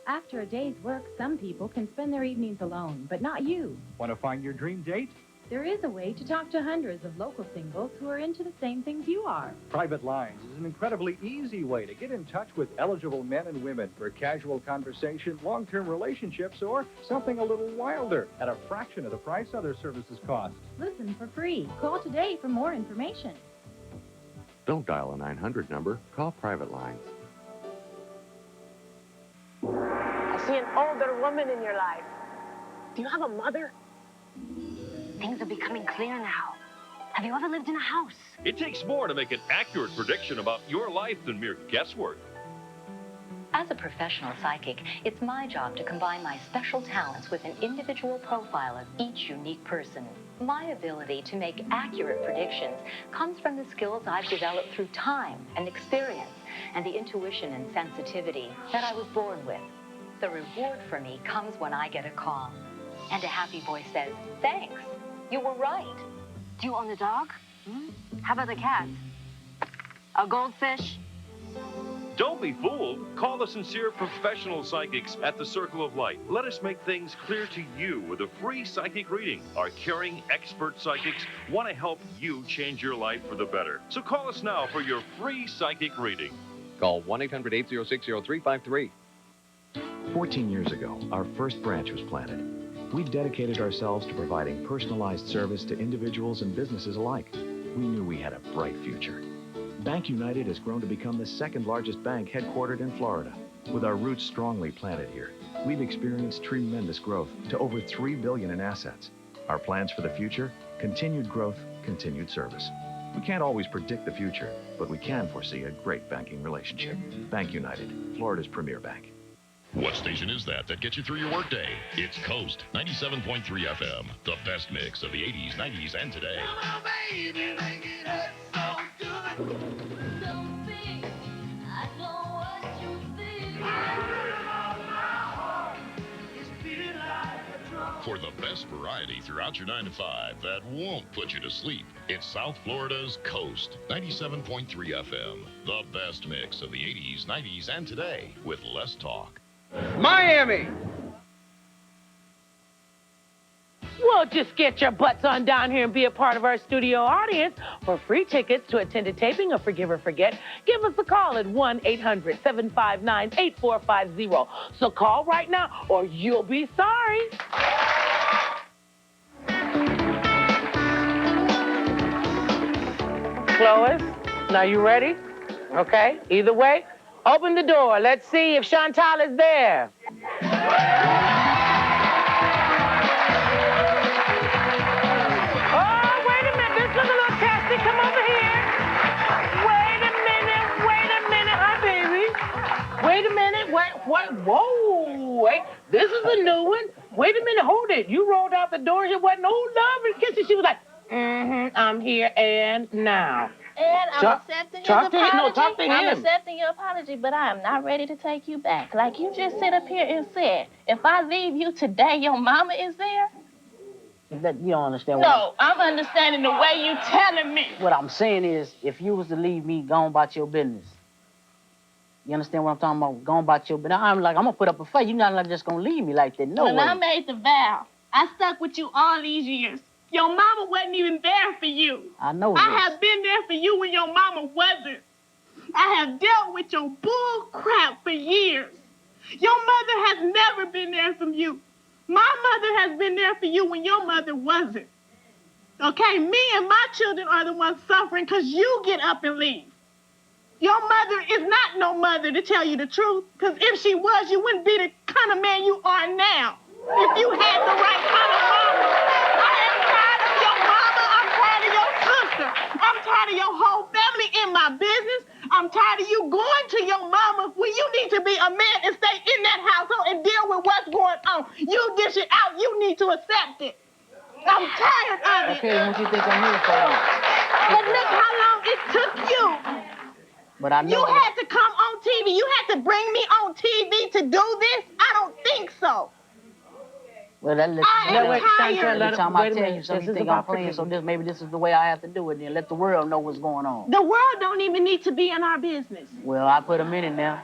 After a day's work, some people can spend their evenings alone, but not you. Want to find your dream date? There is a way to talk to hundreds of local singles who are into the same things you are. Private Lines is an incredibly easy way to get in touch with eligible men and women for casual conversation, long-term relationships, or something a little wilder at a fraction of the price other services cost. Listen for free. Call today for more information. Don't dial a 900 number. Call Private Lines. I see an older woman in your life. Do you have a mother? Things are becoming clear now. Have you ever lived in a house? It takes more to make an accurate prediction about your life than mere guesswork. As a professional psychic, it's my job to combine my special talents with an individual profile of each unique person. My ability to make accurate predictions comes from the skills I've developed through time and experience and the intuition and sensitivity that I was born with. The reward for me comes when I get a call and a happy voice says, "Thanks, you were right." Do you own a dog? How about a cat? A goldfish? Don't be fooled. Call the sincere professional psychics at the Circle of Light. Let us make things clear to you with a free psychic reading. Our caring expert psychics want to help you change your life for the better. So call us now for your free psychic reading. Call 1-800-806-0353. 14 years ago, our first branch was planted. We dedicated ourselves to providing personalized service to individuals and businesses alike. We knew we had a bright future. Bank United has grown to become the second largest bank headquartered in Florida. With our roots strongly planted here, we've experienced tremendous growth to over $3 billion in assets. Our plans for the future? Continued growth, continued service. We can't always predict the future, but we can foresee a great banking relationship. Bank United, Florida's premier bank. What station is that gets you through your workday? It's Coast 97.3 FM, the best mix of the 80s, 90s, and today. For the best variety throughout your 9 to 5 that won't put you to sleep. It's South Florida's Coast, 97.3 FM. The best mix of the 80s, 90s, and today with less talk. Miami! Well, just get your butts on down here and be a part of our studio audience. For free tickets to attend a taping of Forgive or Forget, give us a call at 1-800-759-8450. So call right now or you'll be sorry. Lois, now you ready? Okay, either way, open the door. Let's see if Chantal is there. Come over here. Wait a minute. Hi, baby. Wait a minute. What? Whoa. Wait. This is a new one. Wait a minute. Hold it. You rolled out the door. There wasn't no love and kissing. She was like, I'm here and now. And I'm accepting his apology. No, talk to him. I'm accepting your apology, but I am not ready to take you back. Like you just sit up here and said, if I leave you today, your mama is there. That you don't understand. No, I'm understanding the way you telling me. What I'm saying is, if you was to leave me, go on about your business. You understand what I'm talking about? Go on about your business. I'm gonna put up a fight. You're not like just gonna leave me like that. No way. When I made the vow, I stuck with you all these years. Your mama wasn't even there for you. I know I have been there for you when your mama wasn't. I have dealt with your bull crap for years. Your mother has never been there for you. My mother has been there for you when your mother wasn't. Okay, me and my children are the ones suffering because you get up and leave. Your mother is not no mother, to tell you the truth, because if she was, you wouldn't be the kind of man you are now. If you had the right kind of mama. I am tired of your mama. I'm tired of your sister. I'm tired of your whole family in my business. I'm tired of you going to your mama when you need to be a man and stay in that household and deal with what's going on. You dish it out. You need to accept it. I'm tired of it. Okay, what you think I'm here for? But look how long it took you. But I know you had to come on TV. You had to bring me on TV to do this? I don't think so. Well, that lets I am tired. Every time I tell you something, you think I'm playing, so maybe this is the way I have to do it, then let the world know what's going on. The world don't even need to be in our business. Well, I put them in it now.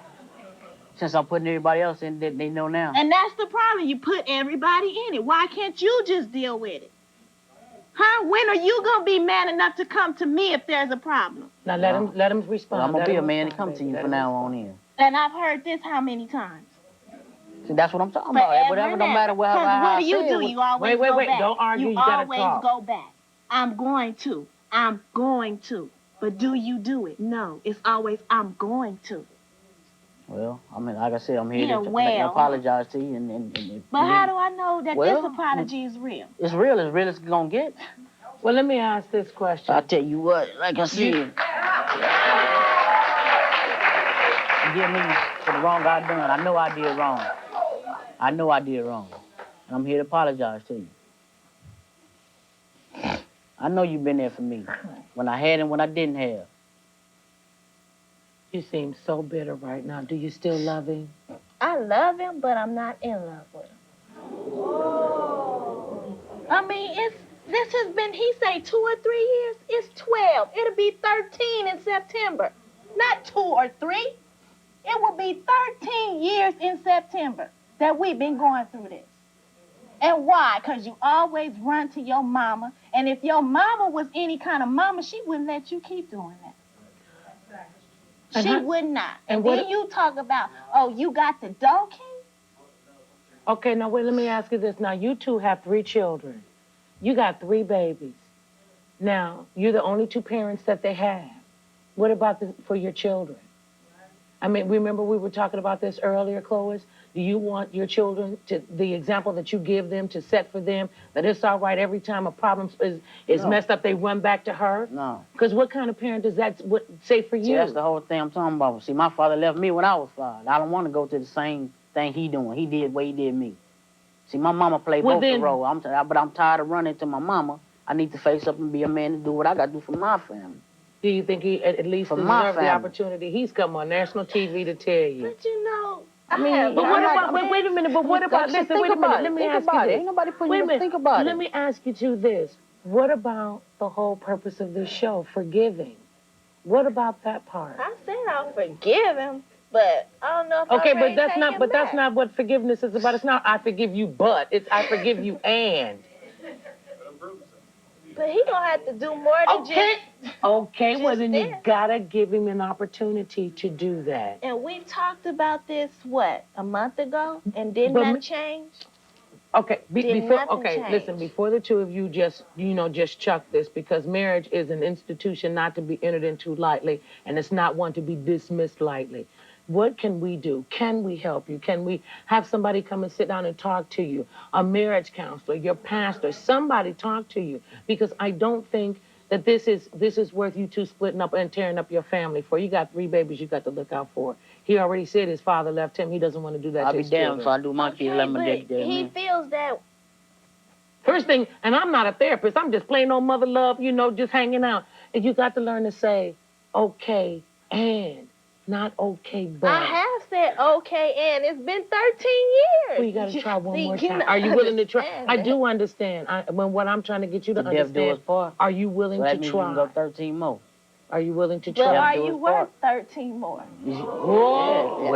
Since I'm putting everybody else in, they know now. And that's the problem. You put everybody in it. Why can't you just deal with it? Huh? When are you going to be man enough to come to me if there's a problem? Now let him respond. Well, I'm going to be a man to come to you from now on in. And I've heard this how many times? See, that's what I'm talking about. Whatever, no matter what. Because what do you do? You always go back. Don't argue. You always go back. I'm going to. But do you do it? No. It's always, I'm going to. Well, I mean, like I said, I'm here to apologize to you. But how do I know that this apology is real? It's real as it's going to get. Well, let me ask this question. I'll tell you what, like I said. Forgive me for the wrong I done. I know I did wrong. And I'm here to apologize to you. I know you've been there for me. When I had and when I didn't have. You seem so bitter right now. Do you still love him? I love him, but I'm not in love with him. I mean, this has been, he say 2 or 3 years. It's 12. It'll be 13 in September. Not 2 or 3. It will be 13 years in September that we've been going through this. And why? Because you always run to your mama. And if your mama was any kind of mama, she wouldn't let you keep doing that. She would not. And then you talk about, oh, you got the dough king? Okay, now wait, let me ask you this. Now, you two have 3 children. You got 3 babies. Now, you're the only 2 parents that they have. What about for your children? I mean, remember we were talking about this earlier, Clois? Do you want your children to, the example that you give them to set for them, that it's all right every time a problem is messed up, they run back to her? No. Because what kind of parent does that say for you? See, that's the whole thing I'm talking about. See, my father left me when I was 5. I don't want to go through the same thing he doing. He did what he did me. See, my mama played both the roles. But I'm tired of running to my mama. I need to face up and be a man and do what I got to do for my family. Do you think he at least deserves the opportunity? He's come on national TV to tell you. But you know, I mean, but what about? But wait a minute. But what about? Just Listen, think wait a minute. about it. Let me Think ask about you it. this. Ain't nobody putting Wait you a to minute. think about it. Let me ask you two this. What about the whole purpose of this show, forgiving? What about that part? I said I'll forgive him, but I don't know if Okay, I'm ready but to that's take not. him But that's back. not what forgiveness is about. It's not I forgive you, but it's I forgive you and. But he gonna have to do more than just. Okay, well just then this. you gotta give him an opportunity to do that. And we talked about this a month ago, and did But nothing change. Okay, Did before nothing change. listen, before the two of you just chuck this, because marriage is an institution not to be entered into lightly, and it's not one to be dismissed lightly. What can we do? Can we help you? Can we have somebody come and sit down and talk to you? A marriage counselor, your pastor, somebody talk to you, because I don't think that this is worth you two splitting up and tearing up your family for. You got 3 babies you got to look out for. He already said his father left him. He doesn't want to do that I'll to be his damned children. if I do my kids. Let me But he feels that. First thing, and I'm not a therapist, I'm just plain old mother love, just hanging out. And you got to learn to say, okay, and not okay, but. I have said okay, and it's been 13 years. Well, you got to try one more you time. not Are you willing to try? understand I that. do understand. What I'm trying to get you to The death do us understand, part. are you willing So that to means you can try? go 13 more. Are you willing to Well, try? are you worth 13 more? Whoa.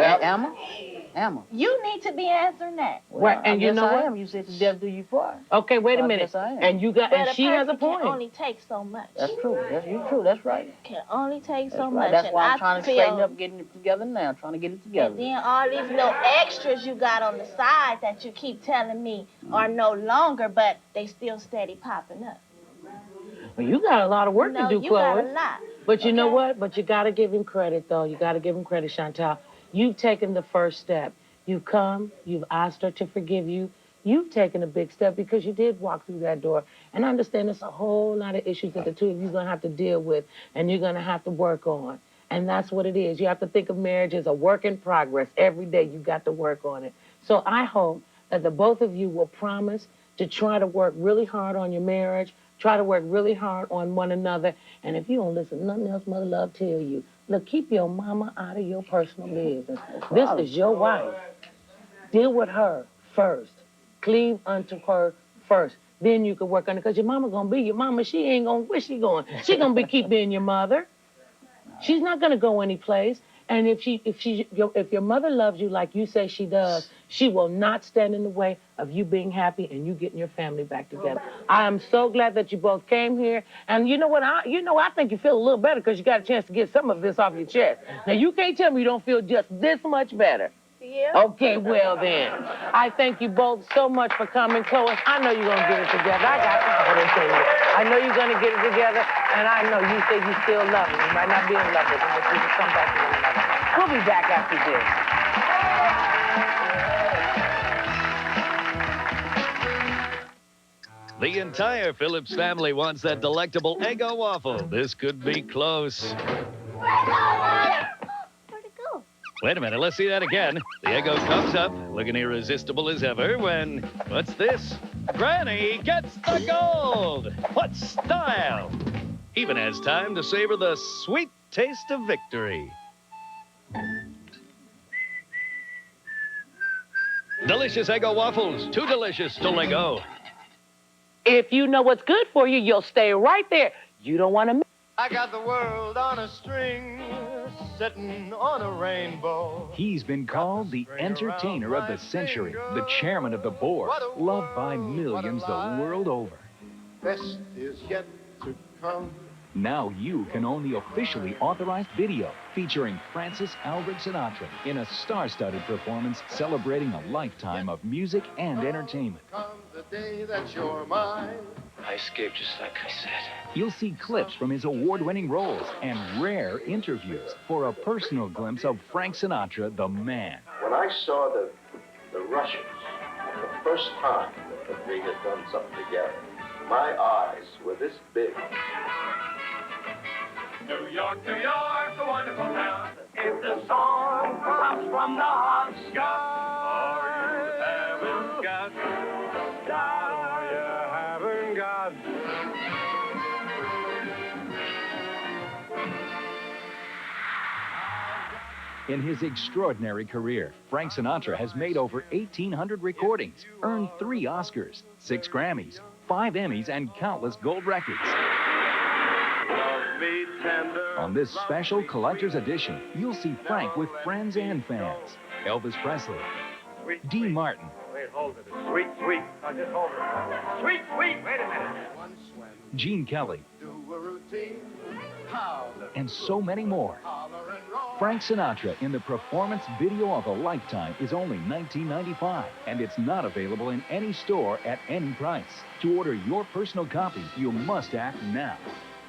Emma? You need to be answering that. Right, and you know I what? am. You said the death do you part. Okay, wait a So I minute. guess I am. And you got, But and a she has a person point. can only take so much. That's true. That's true. That's right. Can only take so That's much. right. That's and why I'm I trying to feel, straighten up, getting it together now. Trying to get it together. And then all these little extras you got on the side that you keep telling me are no longer, but they still steady popping up. Well, you got a lot of work to do, you Chloe. got a lot. But you know what? But you got to give him credit, though. You got to give him credit, Chantal. You've taken the first step. You've come. You've asked her to forgive you. You've taken a big step because you did walk through that door. And I understand there's a whole lot of issues that the two of you are going to have to deal with and you're going to have to work on. And that's what it is. You have to think of marriage as a work in progress. Every day you got to work on it. So I hope that the both of you will promise to try to work really hard on your marriage, try to work really hard on one another. And if you don't listen to nothing else Mother Love tell you, look, keep your mama out of your personal business. This is your wife. Deal with her first. Cleave unto her first. Then you can work on it. Because your mama going to be your mama. She ain't going to, where she going? She going to keep being your mother. She's not going to go anyplace. And if your mother loves you like you say she does, she will not stand in the way of you being happy and you getting your family back together. I am so glad that you both came here. And you know what? I think you feel a little better because you got a chance to get some of this off your chest. Now, you can't tell me you don't feel just this much better. Yeah. Okay, well then. I thank you both so much for coming. Chloe, I know you're going to get it together. I got confidence in you. I know you're going to get it together, and I know you say you still love him. You might not be in love with him, but you can come back to one another. We'll be back after this. The entire Phillips family wants that delectable Eggo waffle. This could be close. Wait a minute, let's see that again. The Eggo comes up, looking irresistible as ever when, what's this? Granny gets the gold! What style! Even has time to savor the sweet taste of victory. Delicious Eggo waffles, too delicious to let go. If you know what's good for you, you'll stay right there. You don't want to. I got the world on a string, sitting on a rainbow. He's been called the entertainer of the century, the chairman of the board, loved by millions the world over. Best is yet to come. Now you can own the officially authorized video featuring Francis Albert Sinatra in a star-studded performance celebrating a lifetime of music and entertainment. Come the day that you're mine. I escaped just like I said. You'll see clips from his award-winning roles and rare interviews for a personal glimpse of Frank Sinatra, the man. When I saw the Russians the first time that they had done something together, my eyes were this big. New York, New York, a wonderful town. If the song comes from the hot sky, you haven't got, you haven't got. In his extraordinary career, Frank Sinatra has made over 1,800 recordings, earned 3 Oscars, 6 Grammys, 5 Emmys, and countless gold records. On this special collector's edition, you'll see Frank with friends and fans. Elvis Presley, Dean Martin, Wait, hold it. Sweet, sweet. Now just hold it. Sweet, sweet. Wait a minute. Gene Kelly, and so many more. Frank Sinatra in the performance video of a lifetime is only $19.95, and it's not available in any store at any price. To order your personal copy, you must act now.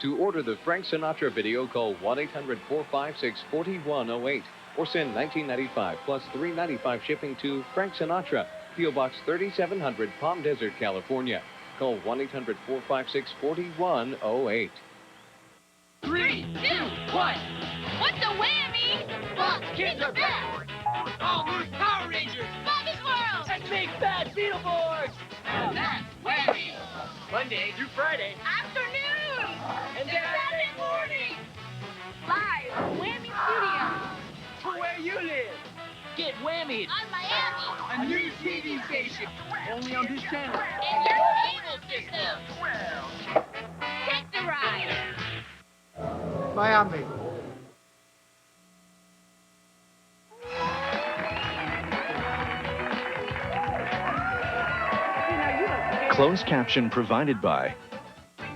To order the Frank Sinatra video, call 1-800-456-4108 or send $19.95 plus $3.95 shipping to Frank Sinatra, P.O. Box 3700, Palm Desert, California. Call 1-800-456-4108. 3, 2, 1. What's a whammy? Fox Kids are back. All new Power Rangers. Bobby's World. And big fat Beetleborgs. And that's whammy. Monday through Friday. Afternoon. And then Saturday morning. Live from Whammy Studios. To where you live. Get whammied. On Miami. A new TV station. Only on this channel. And your cable system. Take the ride. Miami. Closed caption provided by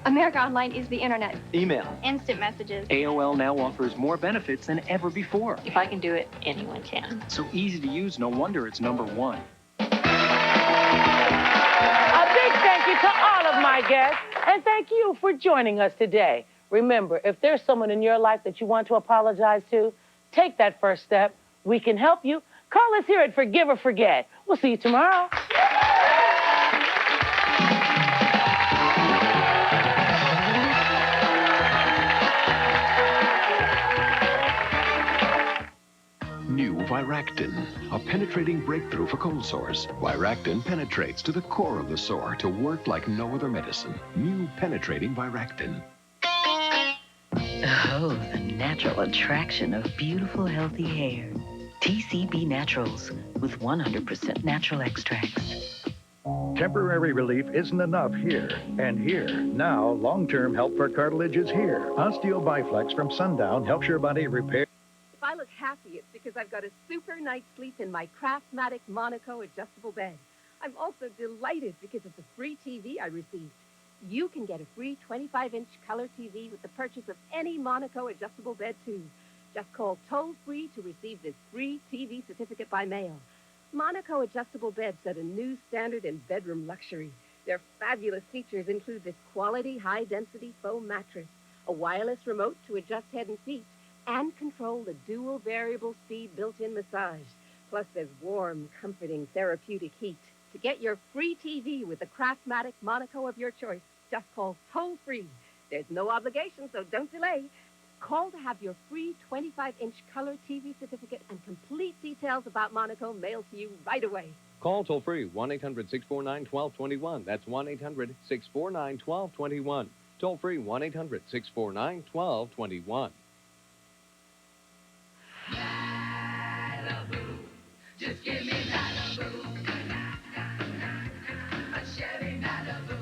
America Online is the internet. Email. Instant messages. AOL now offers more benefits than ever before. If I can do it, anyone can. So easy to use, no wonder it's #1. A big thank you to all of my guests, and thank you for joining us today. Remember, if there's someone in your life that you want to apologize to, take that first step. We can help you. Call us here at Forgive or Forget. We'll see you tomorrow. New Viractin, a penetrating breakthrough for cold sores. Viractin penetrates to the core of the sore to work like no other medicine. New penetrating Viractin. Oh, the natural attraction of beautiful, healthy hair. TCB Naturals with 100% natural extracts. Temporary relief isn't enough here. And here, now, long-term help for cartilage is here. Osteo-Biflex from Sundown helps your body repair. If I look happy, it's because I've got a super night's sleep in my Craftmatic Monaco adjustable bed. I'm also delighted because of the free TV I received. You can get a free 25-inch color TV with the purchase of any Monaco adjustable bed, too. Just call toll-free to receive this free TV certificate by mail. Monaco adjustable beds set a new standard in bedroom luxury. Their fabulous features include this quality, high-density foam mattress, a wireless remote to adjust head and feet, and control the dual variable speed built-in massage. Plus, there's warm, comforting, therapeutic heat. To get your free TV with the Craftmatic Monaco of your choice, just call toll-free. There's no obligation, so don't delay. Call to have your free 25-inch color TV certificate and complete details about Monaco mailed to you right away. Call toll-free 1-800-649-1221. That's 1-800-649-1221. Toll-free 1-800-649-1221. Just give me Malibu. A Chevy Malibu.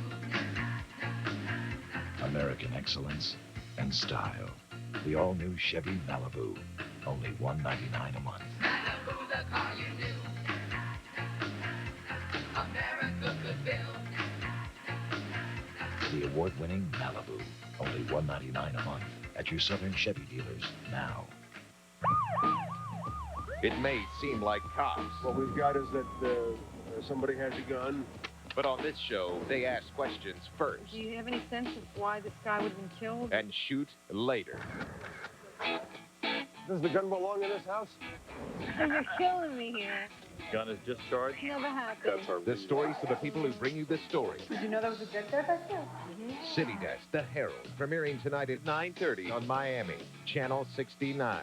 American excellence and style. The all-new Chevy Malibu. Only $199 a month. Malibu, the car you knew. America could build. The award-winning Malibu. Only $199 a month at your Southern Chevy dealers now. It may seem like cops. What we've got is that somebody has a gun. But on this show, they ask questions first Do you have any sense of why this guy would have been killed? and shoot later. Does the gun belong in this house? You're killing me here. Gun is discharged. Never happened. The stories for the people who bring you the story. Did you know there was a jet there back there? City Desk, The Herald, premiering tonight at 9:30 on Miami, Channel 69.